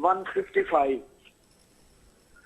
155,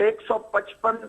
155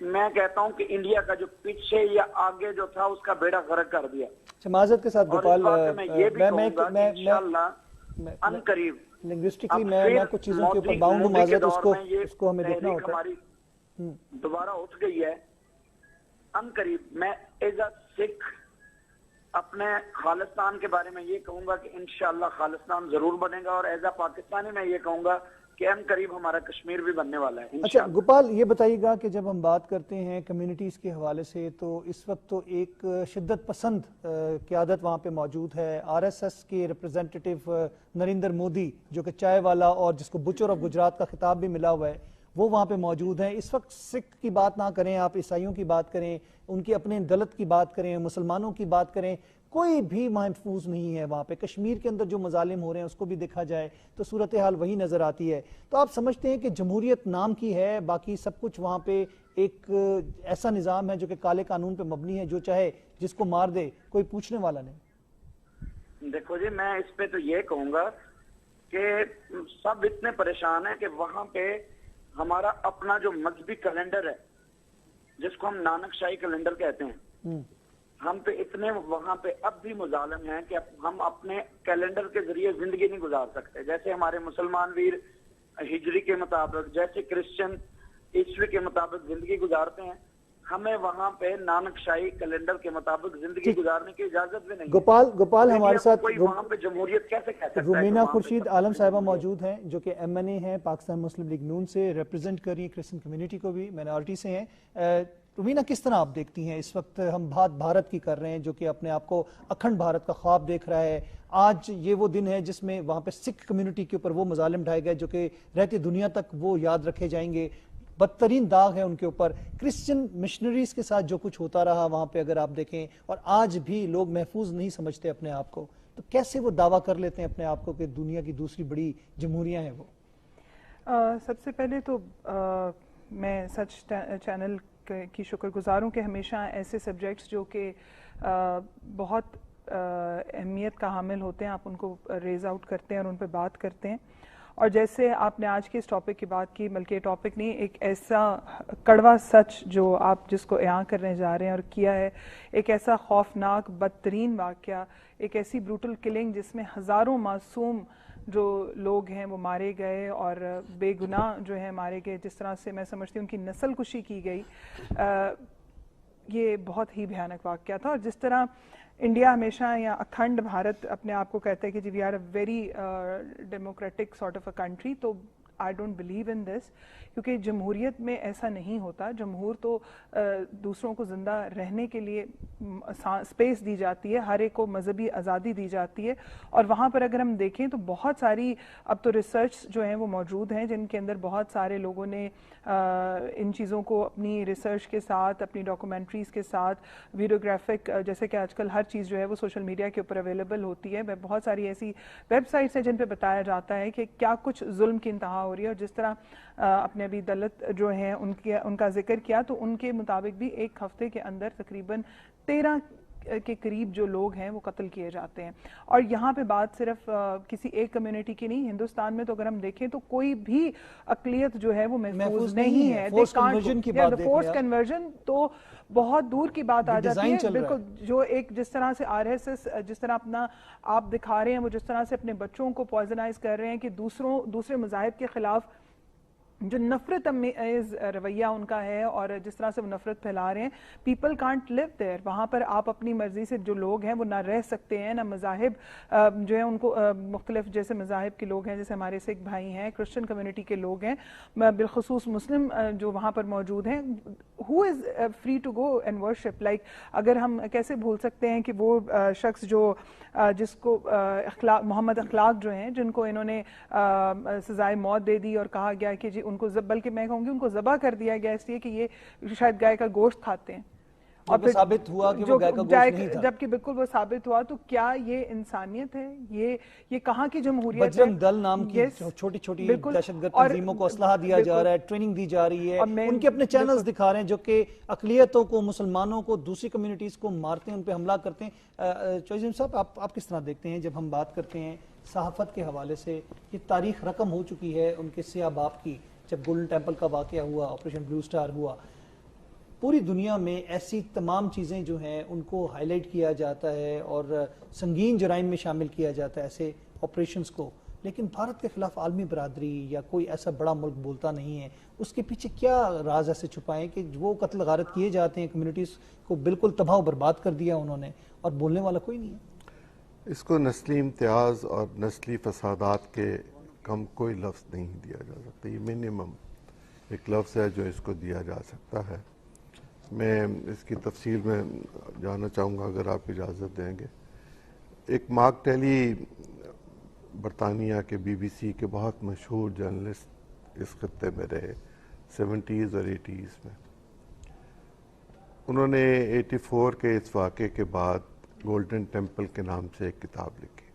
میں کہتا ہوں کہ انڈیا کا جو پیچھے یا آگے جو تھا اس کا بیڑا غرق کر دیا. معذرت کے ساتھ گوپال، میں یہ بھی کہوں گا کہ انشاءاللہ ان قریب لنگوسٹکلی میں کچھ چیزوں کے اوپر باؤنڈ ہوں، معذرت اس کو ہمیں دیکھنا ہوتا ہے. ہماری دوبارہ اٹھ گئی ہے ان قریب. میں ایز اے سکھ اپنے خالصتان کے بارے میں یہ کہوں گا کہ انشاءاللہ خالصتان ضرور بنے گا، اور ایز اے پاکستانی میں یہ کہوں گا کہ ان قریب ہمارا کشمیر بھی بننے والا ہے. اچھا گوپال، یہ بتائیے گا کہ جب ہم بات کرتے ہیں کمیونٹیز کے حوالے سے، تو اس وقت تو ایک شدت پسند قیادت وہاں پہ موجود ہے. آر ایس ایس کے ریپرزینٹیٹو نریندر مودی، جو کہ چائے والا اور جس کو بچر آف گجرات کا خطاب بھی ملا ہوا ہے، وہ وہاں پہ موجود ہیں. اس وقت سکھ کی بات نہ کریں، آپ عیسائیوں کی بات کریں، ان کے اپنے دلت کی بات کریں، مسلمانوں کی بات کریں، کوئی بھی محفوظ نہیں ہے وہاں پہ. کشمیر کے اندر جو مظالم ہو رہے ہیں اس کو بھی دیکھا جائے تو صورتحال وہی نظر آتی ہے. تو آپ سمجھتے ہیں کہ جمہوریت نام کی ہے، باقی سب کچھ وہاں پہ ایک ایسا نظام ہے جو کہ کالے قانون پہ مبنی ہے، جو چاہے جس کو مار دے، کوئی پوچھنے والا نہیں؟ دیکھو جی، میں اس پہ تو یہ کہوں گا کہ سب اتنے پریشان ہیں کہ وہاں پہ ہمارا اپنا جو مذہبی کیلنڈر ہے، جس کو ہم نانک شاہی کیلنڈر کہتے ہیں، ہم پہ اتنے وہاں پہ اب بھی مظالم ہیں کہ ہم اپنے کیلنڈر کے ذریعے زندگی نہیں گزار سکتے. جیسے ہمارے مسلمان ویر ہجری کے مطابق، جیسے کرسچن عیسوی کے مطابق زندگی گزارتے ہیں، ہمیں وہاں پہ نانک شاہی کیلنڈر کے مطابق زندگی گزارنے کی اجازت بھی نہیں. گوپال ہمارے ساتھ وہاں پہ جمہوریت کیسے کہہ سکتا ہے؟ رومینہ خورشید عالم صاحبہ موجود ہیں، جو کہ ایم این اے ہیں، پاکستان مسلم لیگ نون سے، ریپرزینٹ کر رہی ہیں کرسچن کمیونٹی کو بھی، مائنورٹی سے ہیں. رومینہ، کس طرح آپ دیکھتی ہیں اس وقت ہم بات بھارت کی کر رہے ہیں، جو کہ اپنے آپ کو اکھنڈ بھارت کا خواب دیکھ رہا ہے. آج یہ وہ دن ہے جس میں وہاں پہ سکھ کمیونٹی کے اوپر وہ مظالم ڈھائے گئے جو کہ رہتی دنیا تک وہ یاد رکھے جائیں گے. بدترین داغ ہے ان کے اوپر. کرسچن مشنریز کے ساتھ جو کچھ ہوتا رہا وہاں پہ اگر آپ دیکھیں، اور آج بھی لوگ محفوظ نہیں سمجھتے اپنے آپ کو، تو کیسے وہ دعویٰ کر لیتے ہیں اپنے آپ کو کہ دنیا کی دوسری بڑی جمہوریاں ہیں وہ؟ سب سے پہلے تو میں سچ چینل کی شکر گزار ہوں کہ ہمیشہ ایسے سبجیکٹس جو کہ بہت اہمیت کا حامل ہوتے ہیں، آپ ان کو ریز آؤٹ کرتے ہیں اور ان پہ بات کرتے ہیں. اور جیسے آپ نے آج کے اس ٹاپک کی بات کی، بلکہ ٹاپک نہیں، ایک ایسا کڑوا سچ جو آپ جس کو اعاں کرنے جا رہے ہیں اور کیا ہے، ایک ایسا خوفناک بدترین واقعہ، ایک ایسی بروٹل کلنگ جس میں ہزاروں معصوم جو لوگ ہیں وہ مارے گئے اور بے گناہ جو ہیں مارے گئے. جس طرح سے میں سمجھتی ہوں ان کی نسل کشی کی گئی، یہ بہت ہی بھیانک واقعہ تھا. اور جس طرح انڈیا ہمیشہ یا اکھنڈ بھارت اپنے آپ کو کہتے ہیں کہ جی we are a very democratic sort of a country, تو آئی ڈونٹ بلیو ان دس، کیونکہ جمہوریت میں ایسا نہیں ہوتا. جمہور تو دوسروں کو زندہ رہنے کے لیے اسپیس دی جاتی ہے، ہر ایک کو مذہبی آزادی دی جاتی ہے. اور وہاں پر اگر ہم دیکھیں تو بہت ساری اب تو ریسرچ جو ہیں وہ موجود ہیں، جن کے اندر بہت سارے لوگوں نے ان چیزوں کو اپنی ریسرچ کے ساتھ، اپنی ڈاکومنٹریز کے ساتھ، ویڈیوگرافک، جیسے کہ آج کل ہر چیز جو ہے وہ سوشل میڈیا کے اوپر اویلیبل ہوتی ہے، بہت ساری ایسی ویب سائٹس ہیں جن پہ بتایا جاتا ہے کہ کیا کچھ ظلم کی انتہا ہو رہی ہے. اور جس طرح اپنے ابھی دلت جو ہیں ان کا ذکر کیا، تو ان کے مطابق بھی ایک ہفتے کے اندر تقریباً 13 کے قریب جو لوگ ہیں وہ قتل کیے جاتے ہیں. اور یہاں پہ بات صرف کسی ایک کمیونٹی کی نہیں، ہندوستان میں تو اگر ہم دیکھیں تو کوئی بھی اقلیت جو ہے وہ محفوظ نہیں ہے. فورس کنورژن تو بہت دور کی بات آ جاتی ہے. بالکل جو ایک جس طرح سے آر ایس ایس جس طرح اپنا آپ دکھا رہے ہیں، وہ جس طرح سے اپنے بچوں کو پوائزنائز کر رہے ہیں کہ دوسرے مذاہب کے خلاف جو نفرت امیز رویہ ان کا ہے اور جس طرح سے وہ نفرت پھیلا رہے ہیں، پیپل کانٹ لیو دیر. وہاں پر آپ اپنی مرضی سے جو لوگ ہیں وہ نہ رہ سکتے ہیں، نہ مذاہب جو ہیں ان کو مختلف جیسے مذاہب کے لوگ ہیں، جیسے ہمارے سکھ بھائی ہیں، کرسچن کمیونٹی کے لوگ ہیں، بالخصوص مسلم جو وہاں پر موجود ہیں. Who is free to go and worship? Like اگر ہم کیسے بھول سکتے ہیں کہ وہ شخص جو جس کو محمد اخلاق جو ہیں، جن کو انہوں نے سزائے موت دے دی اور کہا گیا کہ جی ان کو بلکہ میں کہوں گی ان کو ذبح کر دیا گیا اس لیے کہ یہ شاید گائے کا گوشت کھاتے ہیں، اور پھر ثابت ہوا کہ وہ گائے کا گوشت نہیں تھا، جبکہ بالکل وہ ثابت ہوا. تو کیا یہ انسانیت ہے؟ یہ کہاں کی جمہوریت ہے؟ بجرنگ دل نام کی چھوٹی چھوٹی دہشت گرد تنظیموں کو اسلحہ دیا جا رہا ہے، ٹریننگ دی جا رہی ہے، ان کے اپنے چینلز دکھا رہے ہیں جو کہ اقلیتوں کو، مسلمانوں کو، دوسری کمیونٹیز کو مارتے ہیں، ان پہ حملہ کرتے ہیں. چوہدری صاحب آپ کس طرح دیکھتے ہیں جب ہم بات کرتے ہیں صحافت کے حوالے سے؟ یہ تاریخ رقم ہو چکی ہے ان کے سیاہ باپ کی. جب گولڈن ٹیمپل کا واقعہ ہوا، آپریشن بلو سٹار ہوا، پوری دنیا میں ایسی تمام چیزیں جو ہیں ان کو ہائی لائٹ کیا جاتا ہے اور سنگین جرائم میں شامل کیا جاتا ہے ایسے آپریشنز کو، لیکن بھارت کے خلاف عالمی برادری یا کوئی ایسا بڑا ملک بولتا نہیں ہے. اس کے پیچھے کیا راز ایسے چھپائیں کہ وہ قتل غارت کیے جاتے ہیں، کمیونٹیز کو بالکل تباہ و برباد کر دیا انہوں نے، اور بولنے والا کوئی نہیں ہے؟ اس کو نسلی امتیاز اور نسلی فسادات کے کم کوئی لفظ نہیں دیا جا سکتا. یہ منیمم ایک لفظ ہے جو اس کو دیا جا سکتا ہے. میں اس کی تفصیل میں جانا چاہوں گا اگر آپ اجازت دیں گے. ایک مارک ٹیلی برطانیہ کے بی بی سی کے بہت مشہور جرنلسٹ اس خطے میں رہے 70s اور 80s میں. انہوں نے 84 کے اس واقعے کے بعد گولڈن ٹیمپل کے نام سے ایک کتاب لکھی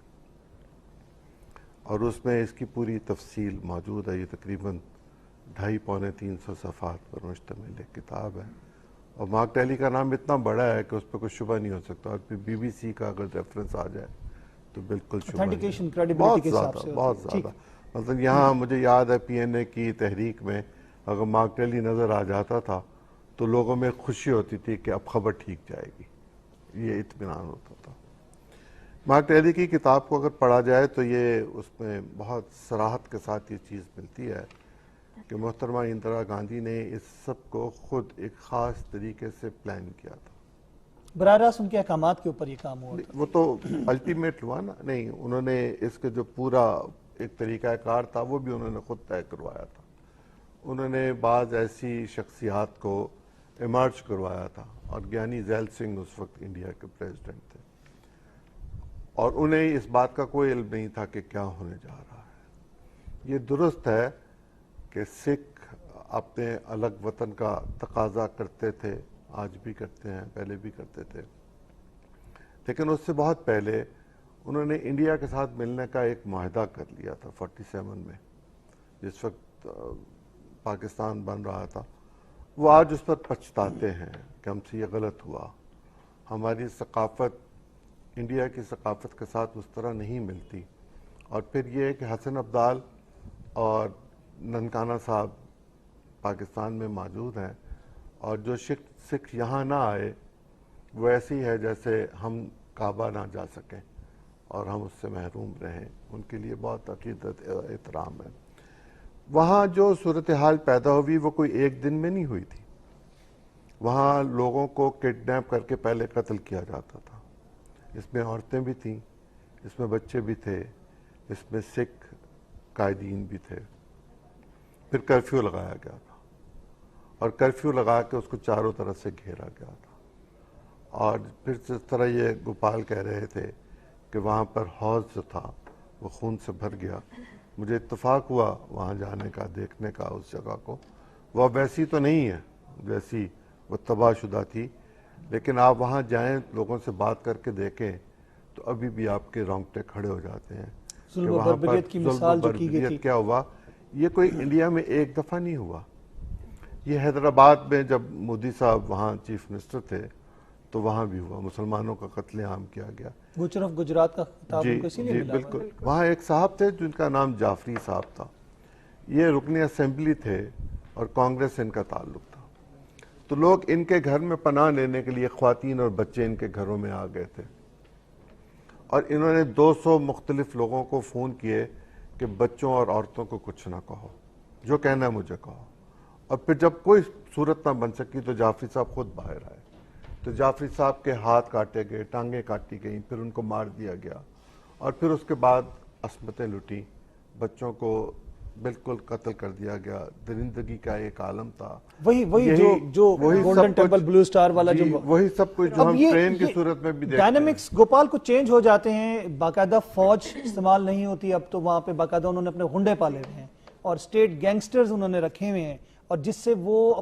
اور اس میں اس کی پوری تفصیل موجود ہے. یہ تقریباً 250-300 صفحات پر مشتمل ایک کتاب ہے اور مارک ٹیلی کا نام اتنا بڑا ہے کہ اس پہ کوئی شبہ نہیں ہو سکتا. اور پھر بی بی سی کا اگر ریفرنس آ جائے تو بالکل شبہ نہیں. بہت زیادہ مثلا یہاں مجھے یاد ہے پی این اے کی تحریک میں اگر مارک ٹیلی نظر آ جاتا تھا تو لوگوں میں خوشی ہوتی تھی کہ اب خبر ٹھیک جائے گی، یہ اطمینان ہوتا تھا. مارک ٹیلی کی کتاب کو اگر پڑھا جائے تو یہ اس میں بہت صراحت کے ساتھ یہ چیز ملتی ہے کہ محترمہ اندرا گاندھی نے اس سب کو خود ایک خاص طریقے سے پلان کیا تھا. براہ راست ان کے احکامات کے اوپر یہ کام ہوا تھا. وہ تو الٹیمیٹ ہوا نا. نہیں، انہوں نے اس کے جو پورا ایک طریقہ کار تھا وہ بھی انہوں نے خود طے کروایا تھا. انہوں نے بعض ایسی شخصیات کو ایمرج کروایا تھا اور گیانی زیل سنگھ اس وقت انڈیا کے پریزیڈنٹ تھے اور انہیں اس بات کا کوئی علم نہیں تھا کہ کیا ہونے جا رہا ہے. یہ درست ہے کہ سکھ اپنے الگ وطن کا تقاضا کرتے تھے، آج بھی کرتے ہیں، پہلے بھی کرتے تھے، لیکن اس سے بہت پہلے انہوں نے انڈیا کے ساتھ ملنے کا ایک معاہدہ کر لیا تھا 47 میں جس وقت پاکستان بن رہا تھا. وہ آج اس پر پچھتاتے ہیں کہ ہم سے یہ غلط ہوا. ہماری ثقافت انڈیا کی ثقافت کے ساتھ اس طرح نہیں ملتی. اور پھر یہ کہ حسن عبدال اور ننکانہ صاحب پاکستان میں موجود ہیں اور جو سکھ یہاں نہ آئے وہ ایسی ہے جیسے ہم کعبہ نہ جا سکیں اور ہم اس سے محروم رہیں. ان کے لیے بہت عقیدت احترام ہے. وہاں جو صورتحال پیدا ہوئی وہ کوئی ایک دن میں نہیں ہوئی تھی. وہاں لوگوں کو کڈنیپ کر کے پہلے قتل کیا جاتا تھا. اس میں عورتیں بھی تھیں، اس میں بچے بھی تھے، اس میں سکھ قائدین بھی تھے. پھر کرفیو لگایا گیا تھا اور کرفیو لگا کے اس کو چاروں طرف سے گھیرا گیا تھا. اور پھر جس طرح یہ گوپال کہہ رہے تھے کہ وہاں پر حوض جو تھا وہ خون سے بھر گیا. مجھے اتفاق ہوا وہاں جانے کا، دیکھنے کا اس جگہ کو. وہ ویسی تو نہیں ہے جیسی وہ تباہ شدہ تھی، لیکن آپ وہاں جائیں، لوگوں سے بات کر کے دیکھیں تو ابھی بھی آپ کے رونگٹے کھڑے ہو جاتے ہیں کہ وہاں پر ظلم و بربریت کیا ہوا. یہ کوئی انڈیا میں ایک دفعہ نہیں ہوا. یہ حیدرآباد میں جب مودی صاحب وہاں چیف منسٹر تھے تو وہاں بھی ہوا، مسلمانوں کا قتل عام کیا گیا. گجرف گجرات کا خطاب ان کو اسی لیے ملا. بالکل. وہاں ایک صاحب تھے جن کا نام جعفری صاحب تھا. یہ رکن اسمبلی تھے اور کانگریس ان کا تعلق تھا. تو لوگ ان کے گھر میں پناہ لینے کے لیے، خواتین اور بچے ان کے گھروں میں آ گئے تھے اور انہوں نے 200 مختلف لوگوں کو فون کیے کہ بچوں اور عورتوں کو کچھ نہ کہو، جو کہنا ہے مجھے کہو. اور پھر جب کوئی صورت نہ بن سکی تو جعفری صاحب خود باہر آئے. تو جعفری صاحب کے ہاتھ کاٹے گئے، ٹانگیں کاٹی گئیں، پھر ان کو مار دیا گیا اور پھر اس کے بعد عصمتیں لٹیں، بچوں کو بالکل قتل کر دیا گیا. درندگی کا ایک عالم تھا. وہی جو گولڈن ٹیمپل بلو سٹار والا جو وہی سب کچھ جو ہم ٹرین کی صورت میں بھی دیکھتے ہیں. ڈائنامکس گوپال کو چینج ہو جاتے ہیں. باقاعدہ فوج استعمال نہیں ہوتی اب تو. وہاں پہ باقاعدہ انہوں نے اپنے غنڈے پالے ہوئے ہیں اور اسٹیٹ گینگسٹرز انہوں نے رکھے ہوئے ہیں اور جس سے وہ